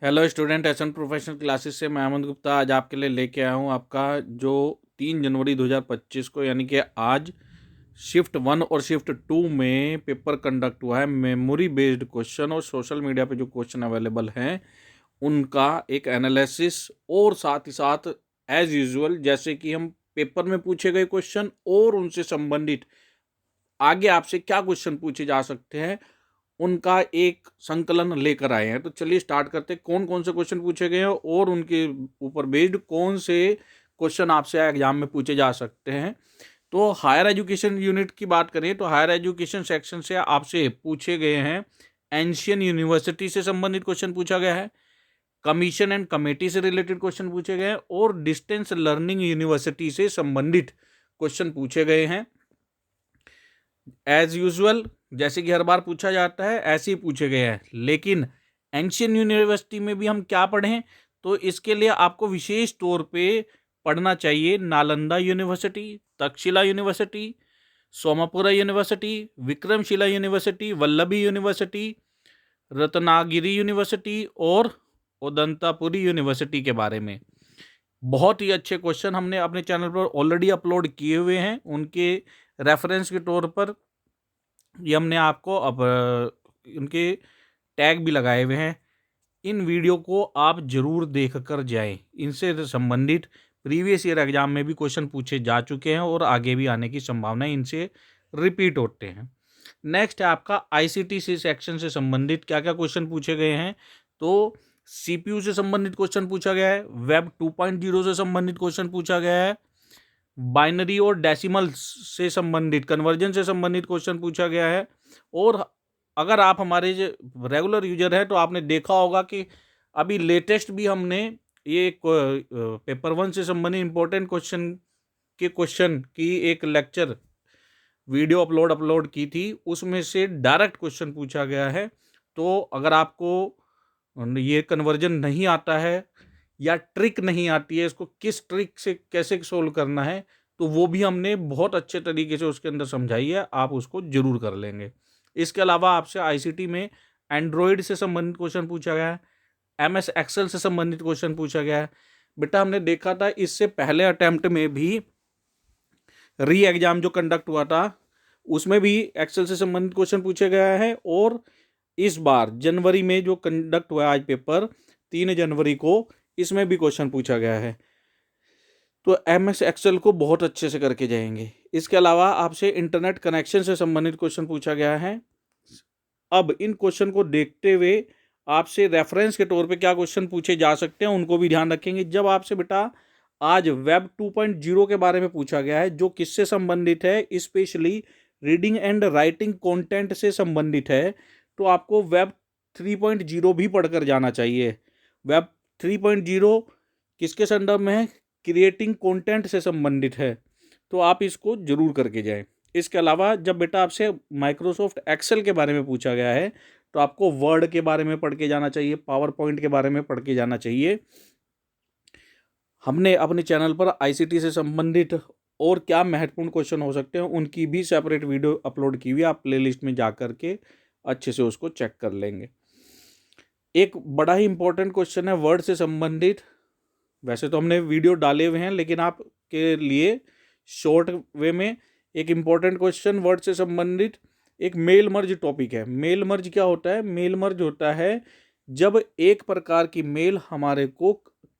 Hello student, SN professional classes से मैं अमन गुप्ता आज आपके लिए लेके आया हूँ आपका जो 3 जनवरी 2025 को यानी कि आज शिफ्ट 1 और शिफ्ट 2 में पेपर कंडक्ट हुआ है। मेमोरी बेस्ड क्वेश्चन और सोशल मीडिया पे जो क्वेश्चन अवेलेबल हैं उनका एक एनालिसिस और साथ ही साथ एज यूजुअल जैसे कि हम पेपर में पूछे गए क्वेश्चन और उनसे संबंधित आगे आपसे क्या क्वेश्चन पूछे जा सकते हैं उनका एक संकलन लेकर आए हैं। तो चलिए स्टार्ट करते हैं कौन कौन से क्वेश्चन पूछे गए हैं और उनके ऊपर बेस्ड कौन से क्वेश्चन आपसे एग्जाम में पूछे जा सकते हैं। तो हायर एजुकेशन यूनिट की बात करें तो हायर एजुकेशन सेक्शन से आपसे पूछे गए हैं एंशियन यूनिवर्सिटी से संबंधित क्वेश्चन पूछा गया है, कमीशन एंड कमेटी से रिलेटेड क्वेश्चन पूछे गए हैं और डिस्टेंस लर्निंग यूनिवर्सिटी से संबंधित क्वेश्चन पूछे गए हैं। एज यूजुअल जैसे कि हर बार पूछा जाता है ऐसे ही पूछे गए हैं, लेकिन एंशियन यूनिवर्सिटी में भी हम क्या पढ़ें तो इसके लिए आपको विशेष तौर पे पढ़ना चाहिए Nalanda university, Takshashila university, Somapura university, Vikramshila university, Vallabhi university, Ratnagiri university और उदंतापुरी यूनिवर्सिटी के बारे में। बहुत ही अच्छे क्वेश्चन हमने अपने चैनल पर ऑलरेडी अपलोड किए हुए हैं, उनके रेफरेंस के तौर पर ये हमने आपको अब उनके टैग भी लगाए हुए हैं। इन वीडियो को आप जरूर देख कर जाएं, इनसे संबंधित प्रीवियस ईयर एग्जाम में भी क्वेश्चन पूछे जा चुके हैं और आगे भी आने की संभावना इनसे रिपीट होते हैं। नेक्स्ट है आपका आईसीटी सेक्शन से संबंधित क्या क्या क्वेश्चन पूछे गए हैं। तो सीपीयू से संबंधित क्वेश्चन पूछा गया है, वेब 2.0 से संबंधित क्वेश्चन पूछा गया है, बाइनरी और डेसिमल से संबंधित कन्वर्जन से संबंधित क्वेश्चन पूछा गया है। और अगर आप हमारे रेगुलर यूजर हैं तो आपने देखा होगा कि अभी लेटेस्ट भी हमने ये पेपर 1 से संबंधित इंपॉर्टेंट क्वेश्चन की एक लेक्चर वीडियो अपलोड की थी, उसमें से डायरेक्ट क्वेश्चन पूछा गया है। तो अगर आपको ये कन्वर्जन नहीं आता है या ट्रिक नहीं आती है, इसको किस ट्रिक से कैसे सोल्व करना है, तो वो भी हमने बहुत अच्छे तरीके से उसके अंदर समझाई है, आप उसको जरूर कर लेंगे। इसके अलावा आपसे आईसीटी में एंड्रॉयड से संबंधित क्वेश्चन पूछा गया है, एमएस एक्सेल से संबंधित क्वेश्चन पूछा गया है। बेटा हमने देखा था इससे पहले अटेम्प्ट में भी री एग्जाम जो कंडक्ट हुआ था उसमें भी एक्सेल से संबंधित क्वेश्चन पूछे गया है, और इस बार जनवरी में जो कंडक्ट हुआ आज पेपर 3 जनवरी को, इसमें भी क्वेश्चन पूछा गया है। तो एमएस एक्सेल को बहुत अच्छे से करके जाएंगे। इसके अलावा आपसे इंटरनेट कनेक्शन से संबंधित क्वेश्चन पूछा गया है। अब इन क्वेश्चन को देखते हुए आपसे रेफरेंस के तौर पे क्या क्वेश्चन पूछे जा सकते हैं उनको भी ध्यान रखेंगे। जब आपसे बेटा आज वेब 2.0 के बारे में पूछा गया है जो किससे संबंधित है, specially reading and writing content से संबंधित है, तो आपको वेब 3.0 भी पढ़कर जाना चाहिए। वेब 3.0 किसके संदर्भ में है? क्रिएटिंग कंटेंट से संबंधित है, तो आप इसको जरूर करके जाएं। इसके अलावा जब बेटा आपसे माइक्रोसॉफ्ट एक्सेल के बारे में पूछा गया है तो आपको वर्ड के बारे में पढ़ के जाना चाहिए, पावर पॉइंट के बारे में पढ़ के जाना चाहिए। हमने अपने चैनल पर आईसीटी से संबंधित और क्या महत्वपूर्ण क्वेश्चन हो सकते हैं उनकी भी सेपरेट वीडियो अपलोड की हुई है, आप प्लेलिस्ट में जा कर के अच्छे से उसको चेक कर लेंगे। एक बड़ा ही इंपॉर्टेंट क्वेश्चन है वर्ड से संबंधित। वैसे तो हमने वीडियो डाले हुए हैं, लेकिन आपके लिए शॉर्ट वे में एक इम्पॉर्टेंट क्वेश्चन वर्ड से संबंधित एक मेल मर्ज टॉपिक है। मेल मर्ज क्या होता है? मेल मर्ज होता है जब एक प्रकार की मेल हमारे को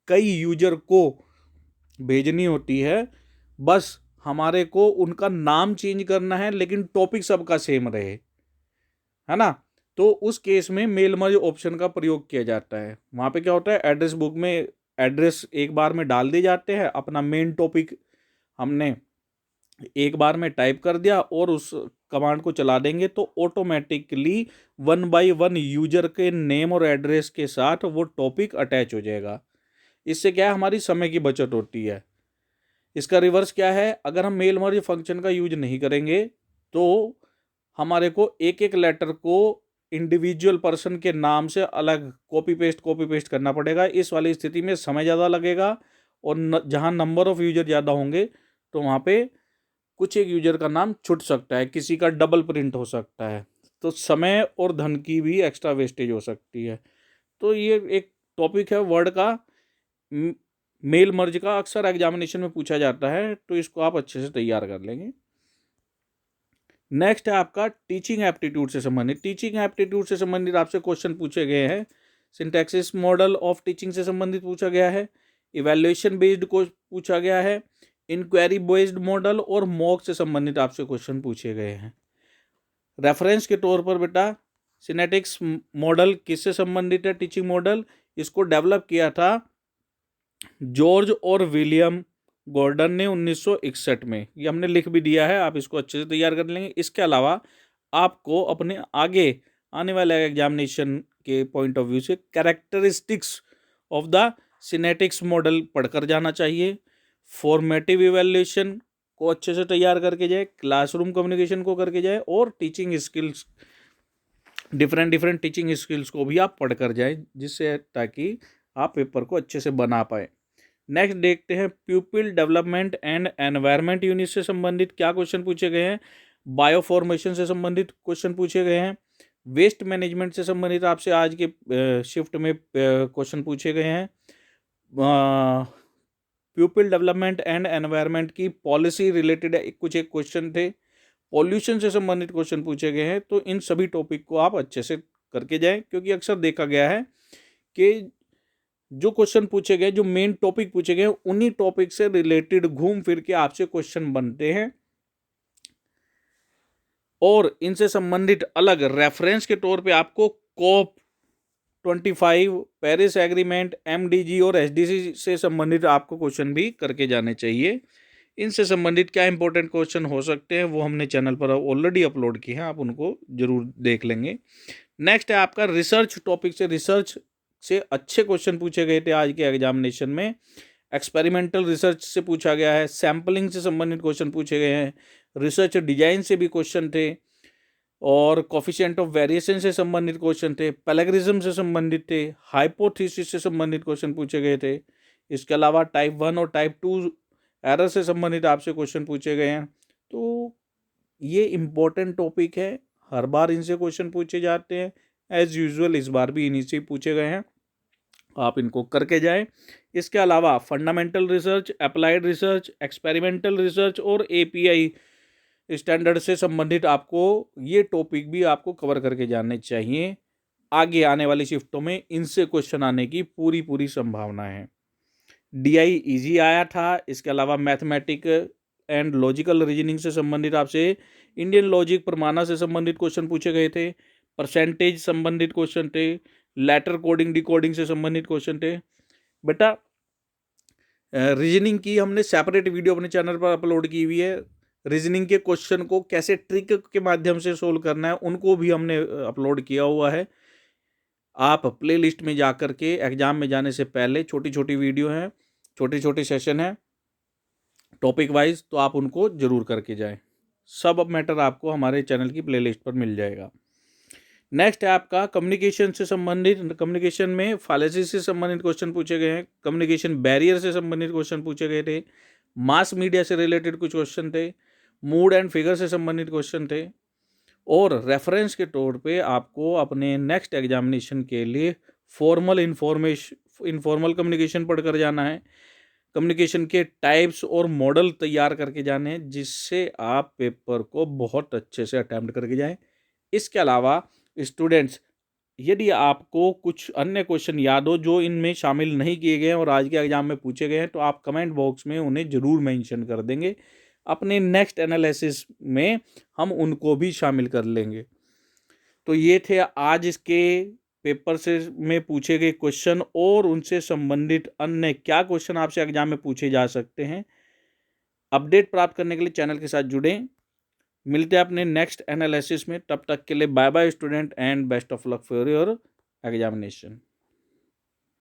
कई यूजर को भेजनी होती है, बस हमारे को उनका नाम चेंज करना है लेकिन टॉपिक सबका सेम रहे, है ना। तो उस केस में मेल मर्ज ऑप्शन का प्रयोग किया जाता है। वहाँ पे क्या होता है, एड्रेस बुक में एड्रेस एक बार में डाल दिए जाते हैं, अपना मेन टॉपिक हमने एक बार में टाइप कर दिया और उस कमांड को चला देंगे तो ऑटोमेटिकली 1 बाय 1 यूजर के नेम और एड्रेस के साथ वो टॉपिक अटैच हो जाएगा। इससे क्या है, हमारी समय की बचत होती है। इसका रिवर्स क्या है, अगर हम मेल मर्ज फंक्शन का यूज नहीं करेंगे तो हमारे को एक एक लेटर को इंडिविजुअल पर्सन के नाम से अलग कॉपी पेस्ट करना पड़ेगा। इस वाली स्थिति में समय ज़्यादा लगेगा और जहाँ नंबर ऑफ यूजर ज़्यादा होंगे तो वहाँ पे कुछ एक यूजर का नाम छूट सकता है, किसी का डबल प्रिंट हो सकता है, तो समय और धन की भी एक्स्ट्रा वेस्टेज हो सकती है। तो ये एक टॉपिक है वर्ड का मेल मर्ज का, अक्सर एग्जामिनेशन में पूछा जाता है, तो इसको आप अच्छे से तैयार कर लेंगे। नेक्स्ट है आपका टीचिंग एप्टीट्यूड से संबंधित। टीचिंग एप्टीट्यूड से संबंधित आपसे क्वेश्चन पूछे गए हैं। सिंटैक्सिस मॉडल ऑफ टीचिंग से संबंधित पूछा गया है, इवैल्यूएशन बेस्ड को पूछा गया है, इंक्वायरी बेस्ड मॉडल और मॉक से संबंधित आपसे क्वेश्चन पूछे गए हैं। रेफरेंस के तौर पर बेटा सिनेटिक्स मॉडल किससे संबंधित है? टीचिंग मॉडल इसको डेवलप किया था जॉर्ज और विलियम गॉर्डन ने 1961 में। ये हमने लिख भी दिया है, आप इसको अच्छे से तैयार कर लेंगे। इसके अलावा आपको अपने आगे आने वाले एग्जामिनेशन के पॉइंट ऑफ व्यू से कैरेक्टरिस्टिक्स ऑफ द सिनेटिक्स मॉडल पढ़कर जाना चाहिए। फॉर्मेटिव इवैल्यूएशन को अच्छे से तैयार करके जाए, क्लासरूम कम्युनिकेशन को करके जाए, और teaching skills different teaching skills को भी आप पढ़कर जाए, जिससे ताकि आप पेपर को अच्छे से बना पाए। नेक्स्ट देखते हैं प्यूपिल डेवलपमेंट एंड एनवायरनमेंट यूनिट से संबंधित क्या क्वेश्चन पूछे गए हैं। बायो फॉर्मेशन से संबंधित क्वेश्चन पूछे गए हैं। वेस्ट मैनेजमेंट से संबंधित आपसे आज के शिफ्ट में क्वेश्चन पूछे गए हैं। प्यूपिल डेवलपमेंट एंड एनवायरनमेंट की पॉलिसी रिलेटेड कुछ एक क्वेश्चन थे। पॉल्यूशन से संबंधित क्वेश्चन पूछे गए हैं। तो इन सभी टॉपिक को आप अच्छे से करके जाएं, क्योंकि अक्सर देखा गया है कि जो क्वेश्चन पूछे गए, जो मेन टॉपिक पूछे गए, उन्हीं टॉपिक से रिलेटेड घूम फिर के आपसे क्वेश्चन बनते हैं, और इनसे संबंधित अलग रेफरेंस के तौर पे आपको COP 25, पेरिस एग्रीमेंट, MDG और SDG से संबंधित आपको क्वेश्चन भी करके जाने चाहिए। इनसे संबंधित क्या इंपॉर्टेंट क्वेश्चन हो सकते हैं वो हमने चैनल पर ऑलरेडी अपलोड किए हैं, आप उनको जरूर देख लेंगे। नेक्स्ट है आपका रिसर्च टॉपिक से। रिसर्च से अच्छे क्वेश्चन पूछे गए थे आज के एग्जामिनेशन में। एक्सपेरिमेंटल रिसर्च से पूछा गया है, सैम्पलिंग से संबंधित क्वेश्चन पूछे गए हैं, रिसर्च डिजाइन से भी क्वेश्चन थे, और कोफिशिएंट ऑफ वेरिएशन से संबंधित क्वेश्चन थे, प्लेगरिज्म से संबंधित थे, हाइपोथेसिस से संबंधित क्वेश्चन पूछे गए थे। इसके अलावा टाइप 1 और टाइप 2 एरर से संबंधित आपसे क्वेश्चन पूछे गए हैं। तो ये इम्पोर्टेंट टॉपिक है, हर बार इनसे क्वेश्चन पूछे जाते हैं। एज यूजुअल इस बार भी इन्हीं से पूछे गए हैं, आप इनको करके जाएं। इसके अलावा fundamental research, applied research, experimental research और API स्टैंडर्ड से संबंधित आपको ये टॉपिक भी आपको कवर करके जाने चाहिए। आगे आने वाली शिफ्टों में इनसे क्वेश्चन आने की पूरी संभावना है। DI इजी आया था। इसके अलावा मैथमेटिक एंड लॉजिकल रीजनिंग से संबंधित आपसे इंडियन लॉजिक प्रमाणा से संबंधित क्वेश्चन पूछे गए थे, परसेंटेज संबंधित क्वेश्चन थे, लेटर कोडिंग डिकोडिंग से संबंधित क्वेश्चन थे। बेटा रीजनिंग की हमने सेपरेट वीडियो अपने चैनल पर अपलोड की हुई है। रीजनिंग के क्वेश्चन को कैसे ट्रिक के माध्यम से सोल्व करना है उनको भी हमने अपलोड किया हुआ है। आप प्ले लिस्ट में जा कर के एग्जाम में जाने से पहले छोटी वीडियो हैं, छोटे सेशन हैं टॉपिक वाइज, तो आप उनको जरूर करके जाएं। सब मैटर आपको हमारे चैनल की प्लेलिस्ट पर मिल जाएगा। नेक्स्ट है आपका कम्युनिकेशन से संबंधित। कम्युनिकेशन में फैलेसी से संबंधित क्वेश्चन पूछे गए हैं, कम्युनिकेशन बैरियर से संबंधित क्वेश्चन पूछे गए थे, मास मीडिया से रिलेटेड कुछ क्वेश्चन थे, मूड एंड फिगर से संबंधित क्वेश्चन थे, और रेफरेंस के तौर पे आपको अपने नेक्स्ट एग्जामिनेशन के लिए इनफॉर्मल कम्युनिकेशन पढ़कर जाना है। कम्युनिकेशन के टाइप्स और मॉडल तैयार करके जाने हैं, जिससे आप पेपर को बहुत अच्छे से अटेम्प्ट करके जाएं। इसके अलावा स्टूडेंट्स, यदि आपको कुछ अन्य क्वेश्चन याद हो जो इनमें शामिल नहीं किए गए हैं और आज के एग्जाम में पूछे गए हैं, तो आप कमेंट बॉक्स में उन्हें जरूर मेंशन कर देंगे। अपने नेक्स्ट एनालिसिस में हम उनको भी शामिल कर लेंगे। तो ये थे आज इसके पेपर से में पूछे गए क्वेश्चन और उनसे संबंधित अन्य क्या क्वेश्चन आपसे एग्जाम में पूछे जा सकते हैं। अपडेट प्राप्त करने के लिए चैनल के साथ जुड़ें। मिलते हैं अपने नेक्स्ट एनालिसिस में, तब तक के लिए bye bye student and best of luck for your examination.